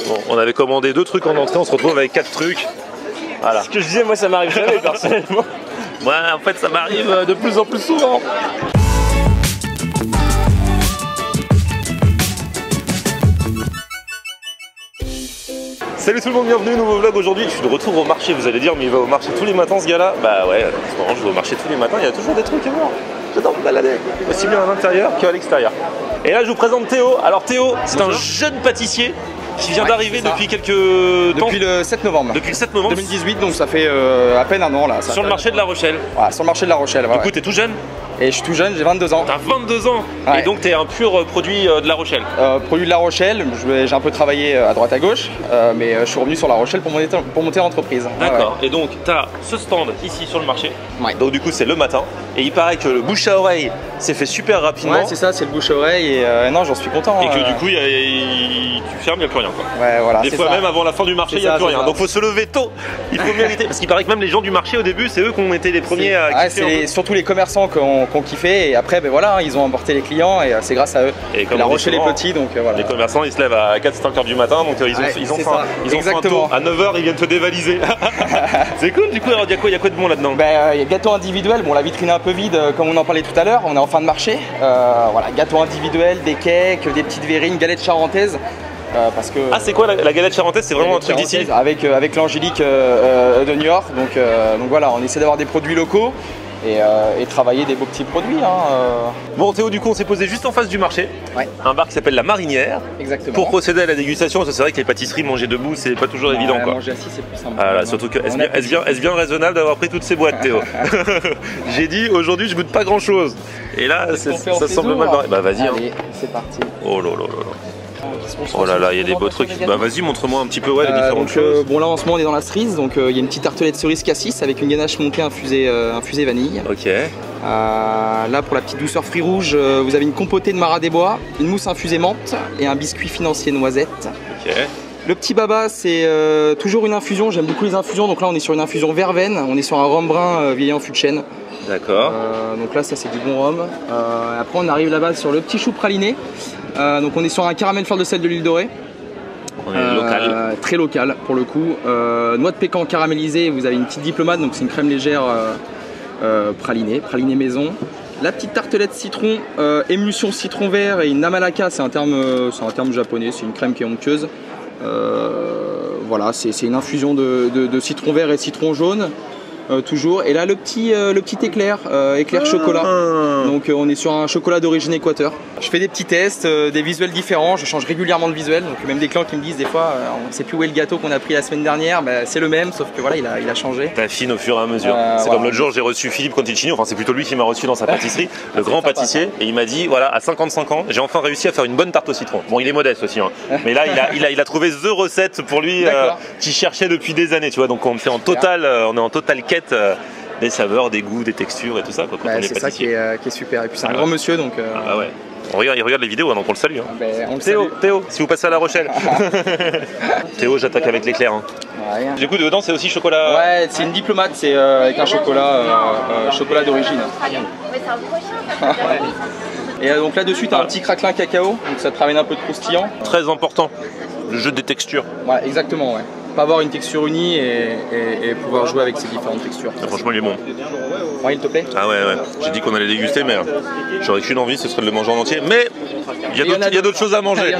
Bon, on avait commandé 2 trucs en entrée, on se retrouve avec 4 trucs. Voilà. Ce que je disais, moi ça m'arrive jamais personnellement. Ouais, en fait ça m'arrive de plus en plus souvent. Salut tout le monde, bienvenue, nouveau vlog aujourd'hui. Je suis de retour au marché, vous allez dire, mais il va au marché tous les matins ce gars-là. Bah ouais, en ce moment je vais au marché tous les matins, il y a toujours des trucs à voir. J'adore me balader, aussi bien à l'intérieur qu'à l'extérieur. Et là je vous présente Théo. Alors Théo, c'est un jeune pâtissier qui vient d'arriver depuis quelques temps. Depuis le 7 novembre. Depuis le 7 novembre 2018, donc ça fait à peine un an là. Sur le marché de La Rochelle. Voilà, sur le marché de La Rochelle. Du coup, t'es tout jeune? Et je suis tout jeune, j'ai 22 ans. T'as 22 ans ouais. Et donc t'es un pur produit de La Rochelle. Produit de La Rochelle, j'ai un peu travaillé à droite à gauche, mais je suis revenu sur La Rochelle pour monter l'entreprise. D'accord, ouais. Et donc t'as ce stand ici sur le marché. Ouais. Donc du coup c'est le matin. Et il paraît que le bouche à oreille s'est fait super rapidement. Ouais, c'est ça, c'est le bouche à oreille et non, j'en suis content. Et que du coup tu fermes, il n'y a plus rien quoi. Ouais, voilà. Des fois ça. Même avant la fin du marché, il n'y a plus rien. Donc faut se lever tôt, il faut mériter. Parce qu'il paraît que même les gens du marché au début, c'est eux qui ont été les premiers à kiffer. C'est surtout les commerçants qui ont kiffé et après ben voilà, ils ont emporté les clients et c'est grâce à eux. Et La Rochelle est petit donc voilà. Les commerçants ils se lèvent à 4-5 heures du matin donc ils ont faim. Ils ont faim tôt. À 9 h ils viennent te dévaliser. C'est cool du coup, alors il y a quoi de bon là-dedans? Il y a gâteau individuel, bon la vitrine est un peu vide comme on en parlait tout à l'heure, on est en fin de marché. Voilà, gâteau individuel, des cakes, des petites verrines, galettes charentaises. Parce que, c'est quoi la galette charentaise? C'est vraiment un truc d'ici avec l'Angélique de New York. Donc voilà, on essaie d'avoir des produits locaux et travailler des beaux petits produits. Bon Théo, du coup on s'est posé juste en face du marché. Ouais. Un bar qui s'appelle La Marinière. Exactement. Pour procéder à la dégustation, c'est vrai que les pâtisseries manger debout c'est pas toujours évident quoi. Manger assis c'est plus simple. Voilà, surtout que est-ce bien raisonnable d'avoir pris toutes ces boîtes Théo? J'ai dit aujourd'hui je goûte pas grand chose. Et là ça semble mal barré. Bah vas-y. Allez, c'est parti. Oh là là là là. Oh là là, il y a des beaux trucs. Bah vas-y, montre-moi un petit peu les différentes choses. Bon là en ce moment on est dans la cerise, donc il y a une petite tartelette cerise cassis avec une ganache montée infusée vanille. Ok. Là pour la petite douceur fruits rouges, vous avez une compotée de marat des bois, une mousse infusée menthe et un biscuit financier noisette. Ok. Le petit baba c'est toujours une infusion, j'aime beaucoup les infusions, donc là on est sur une infusion verveine, on est sur un rhum brun vieilli en fût de chêne. D'accord. Donc là ça c'est du bon rhum. Après on arrive là-bas sur le petit chou praliné. Donc on est sur un caramel fleur de sel de l'île dorée. On est local. Très local pour le coup. Noix de pécan caramélisée, vous avez une petite diplomate, donc c'est une crème légère pralinée maison. La petite tartelette citron, émulsion citron vert et une namalaka, c'est un terme japonais, c'est une crème qui est onctueuse. Voilà, c'est une infusion de citron vert et citron jaune. Toujours. Et là le petit éclair, éclair chocolat. Donc on est sur un chocolat d'origine Équateur. Je fais des petits tests, des visuels différents, je change régulièrement de visuel. Donc même des clients qui me disent des fois on sait plus où est le gâteau qu'on a pris la semaine dernière, c'est le même sauf que voilà il a changé. T'affines au fur et à mesure. C'est comme l'autre jour j'ai reçu Philippe Conticini, enfin c'est plutôt lui qui m'a reçu dans sa pâtisserie, le grand pâtissier, et il m'a dit voilà à 55 ans j'ai enfin réussi à faire une bonne tarte au citron. Bon il est modeste aussi mais là il a trouvé the recette pour lui qu'il cherchait depuis des années, tu vois, donc on est en total quête des saveurs, des goûts, des textures et tout ça quoi, quand on est c'est ça qui est super. Et puis c'est un grand monsieur donc. Ouais. Il regarde les vidéos donc on le salue. Théo, si vous passez à La Rochelle. Théo, j'attaque avec l'éclair. Ouais. Du coup dedans c'est aussi chocolat. Ouais, c'est une diplomate, c'est avec un chocolat d'origine. Et donc là dessus t'as un petit craquelin cacao, donc ça te ramène un peu de croustillant. Très important, le jeu des textures. Ouais, exactement, ouais. Pas avoir une texture unie et pouvoir jouer avec ces différentes textures. Franchement il est bon. Ouais, il te plaît? Ah ouais. J'ai dit qu'on allait déguster mais j'aurais qu'une envie, ce serait de le manger en entier. Mais il y a d'autres choses à manger.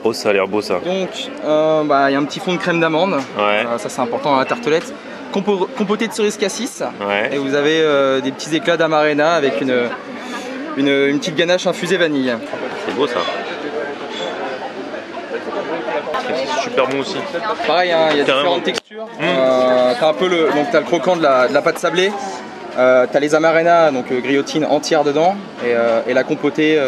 Oh ça a l'air beau ça. Donc il y a un petit fond de crème d'amande. Ouais. Ça c'est important dans la tartelette. Compoté de cerise cassis. Ouais. Et vous avez des petits éclats d'amarena avec une petite ganache infusée vanille. C'est beau ça. C'est super bon aussi. Pareil, il y a différentes textures. T'as un peu t'as le croquant de la pâte sablée. T'as les amarena, donc griotine entière dedans, et la compotée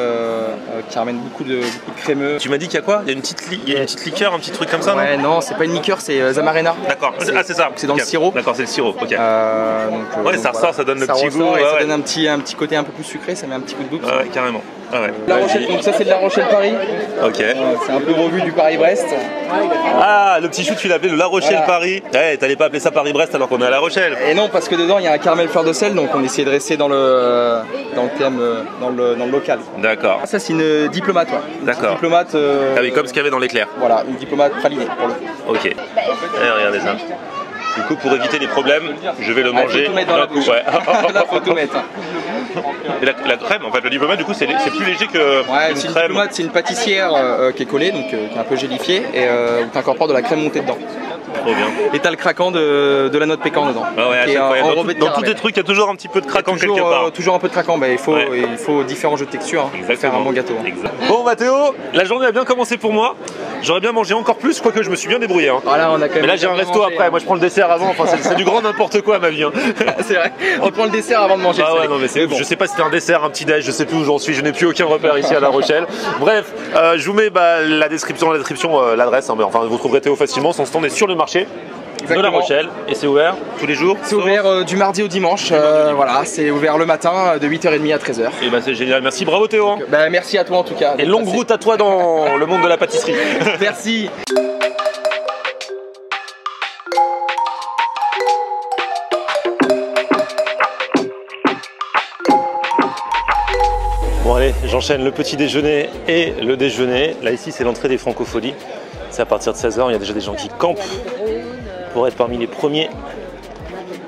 qui ramène beaucoup de crémeux. Tu m'as dit qu'il y a quoi? Il y a une petite liqueur, un petit truc comme ça? Ouais, non, c'est pas une liqueur, c'est amarena. D'accord, c'est ça. C'est dans le sirop. D'accord, c'est le sirop, ok. Donc, ça ressort, ça donne le petit goût. Ça donne un petit côté un peu plus sucré, ça met un petit coup de goût. Ouais, carrément. Ah ouais. La Rochelle, donc ça c'est de La Rochelle-Paris. Ok. C'est un peu revu du Paris-Brest. Ah, le petit chou, tu l'appelais le La Rochelle-Paris. Ouais, t'allais pas appeler ça Paris-Brest alors qu'on est à La Rochelle. Et non, parce que dedans il y a un caramel fleur de sel, donc on essayait de rester dans le thème, dans le local. D'accord. Ça c'est une diplomate, ouais. D'accord. Diplomate. Ah oui, comme ce qu'il y avait dans l'éclair. Voilà, une diplomate pralinée pour le coup. Ok. Et regardez ça. Du coup, pour éviter les problèmes, je vais le manger. Faut tout mettre dans la bouche. Ouais. Là, faut tout mettre. Et la crème, en fait, le diplomate, du coup, c'est plus léger que Ouais, une c'est une crème. diplomate, c'est une pâtissière qui est collée, donc qui est un peu gélifiée, et où tu incorpores de la crème montée dedans. Trop bien. Et t'as le craquant de la noix de pécan dedans. Ah ouais, à qui est chaque fois, enrobé de dans tous caramel. les trucs, il y a toujours un petit peu de craquant quelque part. Toujours un peu de craquant, bah, il faut Ouais. différents jeux de texture pour faire un bon gâteau. hein. Exact. Bon Mathéo, la journée a bien commencé pour moi. J'aurais bien mangé encore plus, quoique je me suis bien débrouillé. Hein. Voilà, on a quand même Mais là j'ai un bien resto mangé, après, hein. moi je prends le dessert avant, enfin c'est du grand n'importe quoi ma vie. Hein. C'est vrai, on prend le dessert avant de manger. Ah le ouais, salé. non mais c'est bon. je sais pas si c'était un dessert, un petit déj, je sais plus où j'en suis, je n'ai plus aucun repère ici à La Rochelle. Bref, je vous mets la description, l'adresse, hein, mais enfin vous trouverez Théo facilement, son stand est sur le marché de La Exactement. Rochelle et c'est ouvert tous les jours. C'est ouvert du mardi au dimanche, voilà, c'est ouvert le matin de 8h30 à 13h. Et bah c'est génial, merci, bravo Théo. Hein. Bah, merci à toi en tout cas. Et longue route à toi dans le monde de la pâtisserie. Merci. Bon allez, j'enchaîne le petit déjeuner et le déjeuner. Là ici c'est l'entrée des Francopholies. C'est à partir de 16h, il y a déjà des gens qui campent pour être parmi les premiers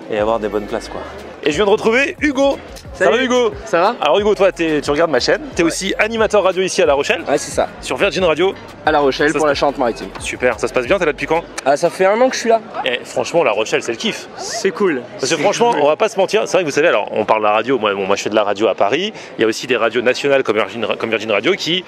et avoir des bonnes places quoi. Et je viens de retrouver Hugo. Salut Hugo. Ça va? Alors Hugo, toi tu regardes ma chaîne, tu es aussi animateur radio ici à La Rochelle, Ouais, c'est ça. sur Virgin Radio. À La Rochelle Ça pour se- la Charente-Maritime. Super, ça se passe bien, t'es là depuis quand? Ah, ça fait 1 an que je suis là. Et franchement La Rochelle c'est le kiff. C'est cool. Parce que franchement, on va pas se mentir, c'est vrai que vous savez, alors on parle de la radio, moi je fais de la radio à Paris, il y a aussi des radios nationales comme Virgin Radio qui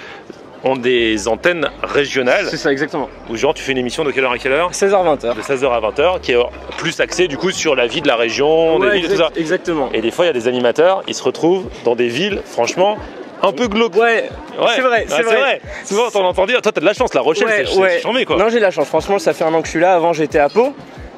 ont des antennes régionales C'est ça, exactement. où genre tu fais une émission de quelle heure à quelle heure? 16h-20h. De 16h à 20h qui est plus axée du coup sur la vie de la région, des villes et tout ça. Exactement. Et des fois il y a des animateurs, ils se retrouvent dans des villes franchement un peu glauques. Ouais, Ouais, c'est vrai, ah, c'est vrai. Souvent t'en entends dire, toi t'as de la chance, La Rochelle c'est charmé quoi. Non, j'ai de la chance. Franchement, ça fait 1 an que je suis là. Avant, j'étais à Pau.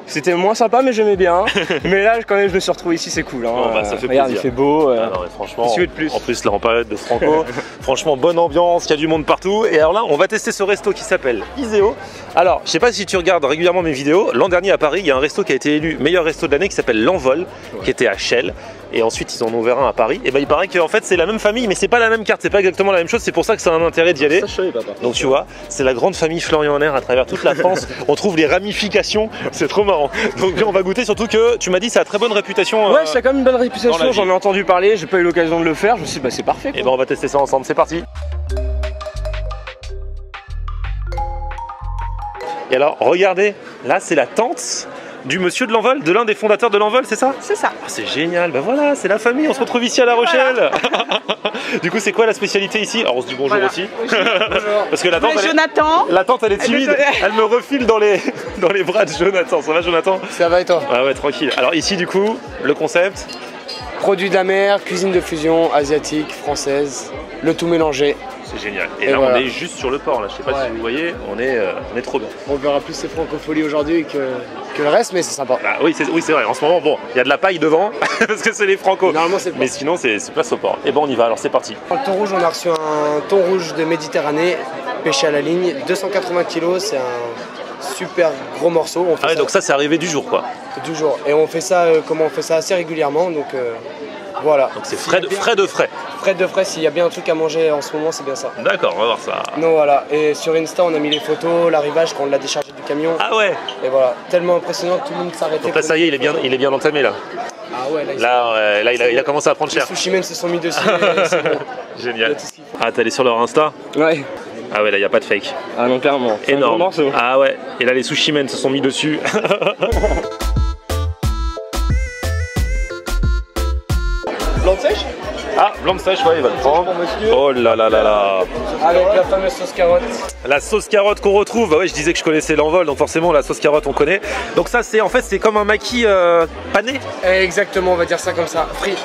C'était moins sympa, mais j'aimais bien. Mais là, quand même, je me suis retrouvé ici, c'est cool. Hein. Bon, bah, ça fait Regarde, plaisir. il fait beau. Ah non, mais franchement, Qu'est-ce que tu veux de plus en plus là en période de Franco, franchement bonne ambiance, il y a du monde partout. Et alors là, on va tester ce resto qui s'appelle Iseo. Alors, je sais pas si tu regardes régulièrement mes vidéos, l'an dernier à Paris, il y a un resto qui a été élu meilleur resto de l'année qui s'appelle L'Envol, qui était à Chelles. Et ensuite, ils en ont ouvert un à Paris. Et ben, il paraît qu'en fait, c'est la même famille, mais c'est pas la même carte, c'est pas exactement la même chose. C'est pour ça que ça a un intérêt d'y aller. Ça, je savais pas. Donc tu vois, c'est la grande famille Florian Henner à travers toute la France. On trouve les ramifications, c'est trop marrant. Donc on va goûter, surtout que tu m'as dit ça a très bonne réputation. Ouais, ça a quand même une bonne dans la réputation. vie. J'en ai entendu parler. J'ai pas eu l'occasion de le faire. Je me suis dit, bah, c'est parfait. Et quoi. ben on va tester ça ensemble, c'est parti. Et alors, regardez, là c'est la tante du monsieur de L'Envol, de l'un des fondateurs de L'Envol, c'est ça? C'est ça. Ah, c'est génial, ben voilà, c'est la famille, on se retrouve ici à La Rochelle. Du coup, c'est quoi la spécialité ici? Alors on se dit bonjour Voilà. aussi. Parce que la tante, Jonathan. la tante elle est timide, Désolée. elle me refile dans les bras de Jonathan. Ça va Jonathan? Ça va et toi? Ah ouais, tranquille. Alors ici du coup, le concept, Produits de la mer, cuisine de fusion, asiatique, française, le tout mélangé. c'est génial. Et, Et là voilà. on est juste sur le port, là. Je sais pas Ouais. si vous voyez, on est trop bien. On verra plus ces francopholies aujourd'hui que le reste, mais c'est sympa. Ah, oui, c'est vrai. En ce moment, bon, il y a de la paille devant parce que c'est les Franco. Normalement, c'est Mais sinon, c'est place au port. Et bon, on y va. Alors, c'est parti. Dans le thon rouge, on a reçu un thon rouge de Méditerranée, pêché à la ligne, 280 kg, c'est un super gros morceau. On fait Ah ouais, ça donc ça, c'est arrivé du jour, quoi. du jour. Et on fait ça, on fait ça assez régulièrement, donc voilà. Donc c'est S'il y a frais bien- de frais. Frais de frais, s'il y a bien un truc à manger en ce moment, c'est bien ça. D'accord, on va voir ça. Non, voilà. Et sur Insta, on a mis les photos, l'arrivage quand on l'a déchargé du camion. Ah ouais. Et voilà, tellement impressionnant que tout le monde s'arrêtait. Donc là, ça y est, il est bien entamé là. Ah ouais, Là, il a commencé à prendre les cher. sushi men se sont mis dessus. et c'est bon. Il y Génial. a tout ce qu'il faut. Ah, t'es allé sur leur Insta? Ouais. Ah ouais, là, il n'y a pas de fake. Ah non, clairement. C'est un gros Énorme. morceau. Ah ouais. Et là, les sushi men se sont mis dessus. Blanc de sèche Ah, blanc de sèche, ouais, il va le prendre. Oh là là là là. avec la fameuse sauce carotte. La sauce carotte qu'on retrouve, bah ouais, je disais que je connaissais l'Envol, donc forcément la sauce carotte on connaît. Donc ça c'est en fait c'est comme un maquis pané Exactement, on va dire ça comme ça. Frit.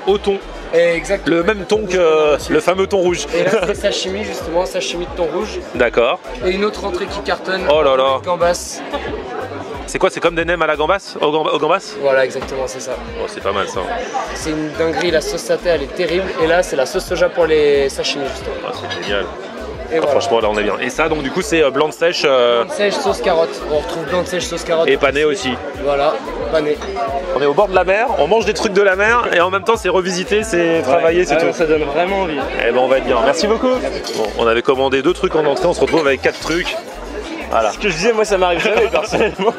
au thon. Exactement. Le même thon que le fameux thon rouge. Et là, c'est sashimi justement, sashimi de thon rouge. D'accord. Et une autre entrée qui cartonne. Oh là là. Gambas. C'est quoi? C'est comme des nems à la gambas? Au gambas? Voilà, exactement, c'est ça. Oh, c'est pas mal ça. C'est une dinguerie, la sauce satay elle est terrible. Et là, c'est la sauce soja pour les sashimi justement. Ah, c'est génial. Et voilà. Franchement, là on est bien. Et ça, donc du coup, c'est blanc de sèche. Blanc de sèche, sauce carotte. On retrouve blanc de sèche, sauce carotte. Et pané aussi. Voilà, pané. On est au bord de la mer, on mange des trucs de la mer et en même temps c'est revisité, c'est travaillé, c'est tout. Ça donne vraiment envie. Eh ben on va être bien. Merci beaucoup. Bon, on avait commandé 2 trucs en entrée, on se retrouve avec 4 trucs. Voilà. Ce que je disais, moi ça m'arrive jamais personnellement.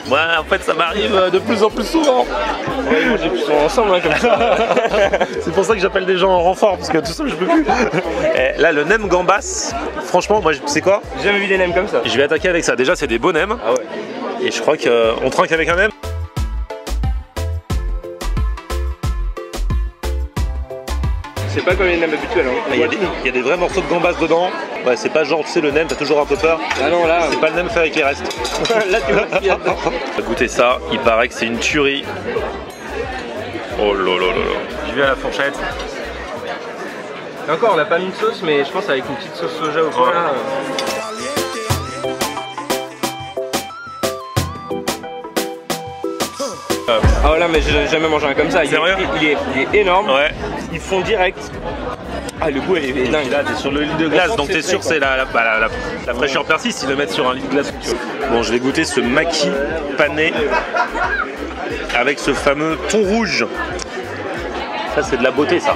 Moi, en fait, ça m'arrive de plus en plus souvent. On va manger plus souvent ensemble hein, comme ça. C'est pour ça que j'appelle des gens en renfort, parce que tout seul, je peux plus. Et là, le nem gambas, franchement, moi, c'est quoi? J'ai jamais vu des nems comme ça. Je vais attaquer avec ça. Déjà, c'est des beaux nems. Ah ouais. Et je crois qu'on trinque avec un nem. C'est pas comme les nems habituels. Hein. Il y a des vrais morceaux de gambas dedans. Ouais, c'est pas genre, tu sais, le nem, t'as toujours un peu peur. Ah non, là. C'est pas le nem fait avec les restes. Là, tu vois ce qu'il y a dedans. On va goûter ça, il paraît que c'est une tuerie. Oh là là là là. Je vais à la fourchette. Et encore, on n'a pas mis de sauce, mais je pense avec une petite sauce soja au coin. Là, Ah voilà, mais j'ai jamais mangé un comme ça. Sérieux? Il est énorme. Ouais. Ils font direct. Ah, le goût est dingue. Là, t'es sur le lit de glace, donc t'es sûr que c'est la fraîcheur persiste, ils le mettent sur un lit de glace. Bon, je vais goûter ce maki pané avec ce fameux thon rouge. Ça, c'est de la beauté, ça.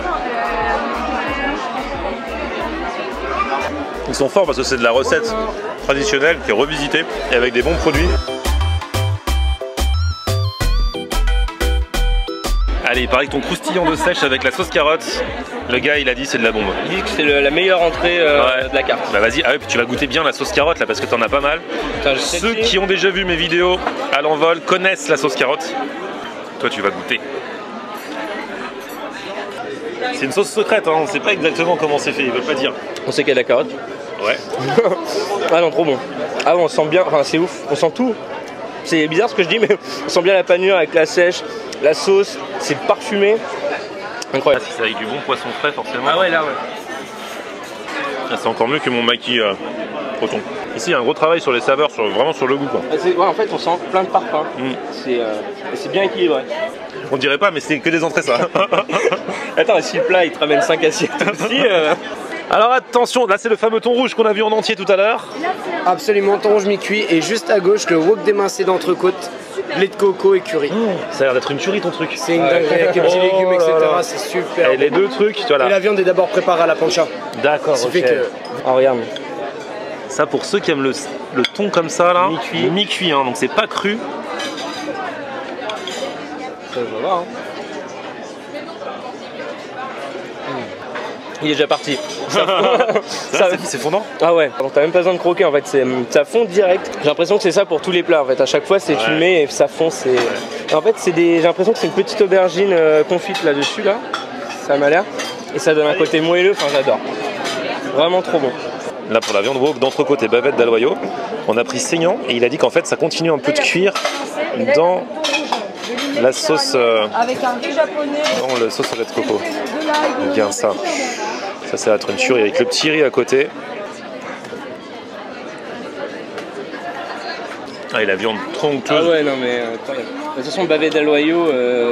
Ils sont forts parce que c'est de la recette traditionnelle qui est revisitée et avec des bons produits. Allez, il paraît que ton croustillant de sèche avec la sauce carotte, le gars il a dit c'est de la bombe. Il dit que c'est la meilleure entrée de la carte. Bah vas-y, ah ouais, puis tu vas goûter bien la sauce carotte là parce que t'en as pas mal. Putain, Ceux qui ont déjà vu mes vidéos à l'envol connaissent la sauce carotte. Toi tu vas goûter. C'est une sauce secrète, hein, on sait pas exactement comment c'est fait, ils veulent pas dire. On sait qu'il y a de la carotte. Ouais. Ah non, trop bon. Ah on sent bien, enfin c'est ouf, on sent tout. C'est bizarre ce que je dis, mais on sent bien la panure avec la sèche, la sauce, c'est parfumé. Incroyable. Si c'est avec du bon poisson frais forcément. Ah ouais, là ouais. Ah, c'est encore mieux que mon maquis au thon. Ici il y a un gros travail sur les saveurs, vraiment sur le goût quoi. Ouais, en fait on sent plein de parfums. C'est bien équilibré. On dirait pas mais c'est que des entrées ça. Attends, si le plat il te ramène 5 assiettes aussi. Alors attention, là c'est le fameux thon rouge qu'on a vu en entier tout à l'heure. Absolument, thon rouge mi-cuit. Et juste à gauche, le wok démincé d'entrecôte, lait de coco et curry. Ça a l'air d'être une tuerie ton truc. C'est une dinguerie avec les petits légumes, etc. C'est super. Et les deux trucs, tu vois là. Et la viande est d'abord préparée à la plancha. D'accord, Ce qui ok. fait que Oh regarde. Ça pour ceux qui aiment le thon comme ça là. Mi-cuit. Mi-cuit, hein, donc c'est pas cru. Ça va voir. Hein. Il est déjà parti. C'est fondant. Ah ouais, t'as même pas besoin de croquer en fait, ça fond direct. J'ai l'impression que c'est ça pour tous les plats en fait. À chaque fois c'est tu le mets et ça fond. Et en fait j'ai l'impression que c'est une petite aubergine confite là-dessus là. Ça m'a l'air. Et ça donne un côté moelleux, enfin j'adore. Vraiment trop bon. Là pour la viande wok d'entrecôte et bavette d'Aloyau, on a pris saignant et il a dit qu'en fait ça continue un peu de cuire dans la sauce avec un riz japonais, dans la sauce au lait de coco. de l'ail, Bien ça. Ça va être une tuerie avec le petit riz à côté. Ah et la viande trop onctueuse. Ah ouais non mais incroyable. De toute façon bavette d'Aloyau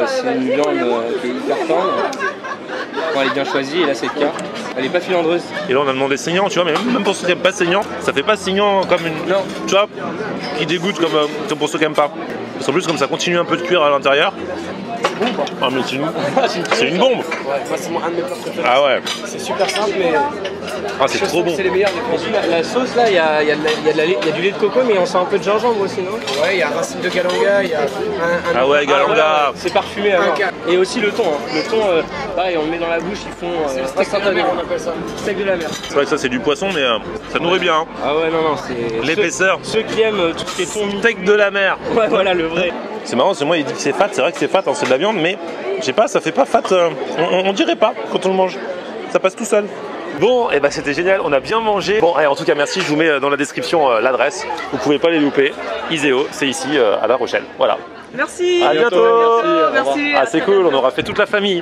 c'est une viande qui est hyper tendre. Quand elle est bien choisie et là c'est le cas. Elle est pas filandreuse. Et là on a demandé saignant, tu vois, mais même pour ceux qui n'aiment pas saignant, ça fait pas saignant comme une. Non. Tu vois, qui dégoûte comme pour ceux qui n'aiment pas. Parce qu'en plus comme ça continue un peu de cuire à l'intérieur. Ah mais c'est une bombe. ouais, moi c'est un de mes plats préférés. Ah ouais. C'est super simple, mais Ah c'est trop bon. c'est les meilleurs. La sauce là, il y a du lait de coco mais on sent un peu de gingembre aussi non? Ouais, il y a racine de galanga, il y a un Ah ouais, galanga. C'est parfumé à Un mort. cas. Et aussi le thon. Hein. Le thon, pareil, on le met dans la bouche, ils font steak de la mer, on appelle ça. steak de la mer. C'est vrai que ça c'est du poisson mais ça nourrit bien. Hein. Ah ouais, non, c'est. L'épaisseur. Ceux qui aiment tout ce qui est thon. Steak de la mer. Ouais, voilà, le vrai. C'est marrant, c'est moi il dit que c'est fat, c'est vrai que c'est fat, hein, c'est de la viande, mais je sais pas, ça fait pas fat, on dirait pas quand on le mange. Ça passe tout seul. Bon, et bah c'était génial, on a bien mangé. Bon, allez, en tout cas, merci, je vous mets dans la description l'adresse. Vous pouvez pas les louper. Iseo, c'est ici à La Rochelle. Voilà. Merci. À bientôt. Merci. Ah, c'est cool, on aura fait toute la famille.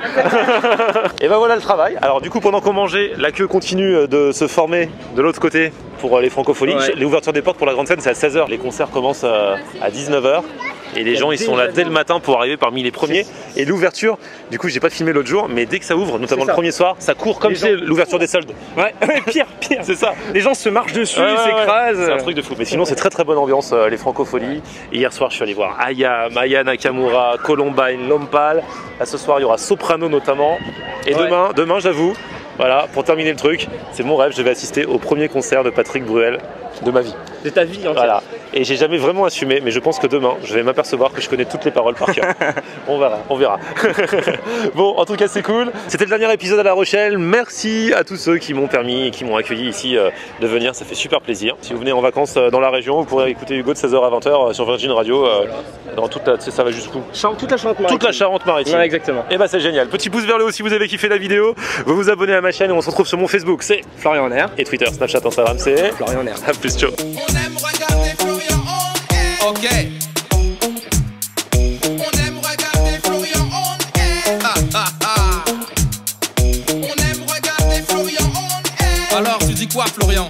Et ben voilà le travail. Alors du coup, pendant qu'on mangeait, la queue continue de se former de l'autre côté pour les francophonies. Ouais. Les ouvertures des portes pour la grande scène, c'est à 16h. Les concerts commencent à 19h. Et les gens ils sont là dès le matin pour arriver parmi les premiers. Et l'ouverture, du coup j'ai pas filmé l'autre jour, mais dès que ça ouvre, notamment le premier soir, ça court comme c'est l'ouverture des soldes. Ouais, pire. C'est ça. Les gens se marchent dessus, Ouais, ils s'écrasent. C'est un truc de fou. Mais sinon c'est très très bonne ambiance, les francophonies. Et hier soir je suis allé voir Aya, Maya Nakamura, Columbine, Lompal. Là ce soir il y aura Soprano notamment. Et demain j'avoue, voilà, pour terminer le truc, c'est mon rêve, je vais assister au premier concert de Patrick Bruel de ma vie. De ta vie entière. Voilà. Et j'ai jamais vraiment assumé, mais je pense que demain, je vais m'apercevoir que je connais toutes les paroles par cœur. On verra. Bon, en tout cas, c'est cool. C'était le dernier épisode à La Rochelle. Merci à tous ceux qui m'ont permis et qui m'ont accueilli ici de venir. Ça fait super plaisir. Si vous venez en vacances dans la région, vous pourrez écouter Hugo de 16h à 20h sur Virgin Radio. Dans toute la, ça va jusqu'où ? Toute la Charente-Maritime. Toute la Charente-Maritime. Ouais, exactement. Et bah c'est génial. Petit pouce vers le haut si vous avez kiffé la vidéo. Vous vous abonnez à ma chaîne et on se retrouve sur mon Facebook, c'est Florian en air. et Twitter, Snapchat, Instagram, c'est Florian en air. à plus, ciao. On aime regarder Florian on air. Ok. On aime regarder Florian on air. On aime regarder Florian on air. Alors tu dis quoi Florian?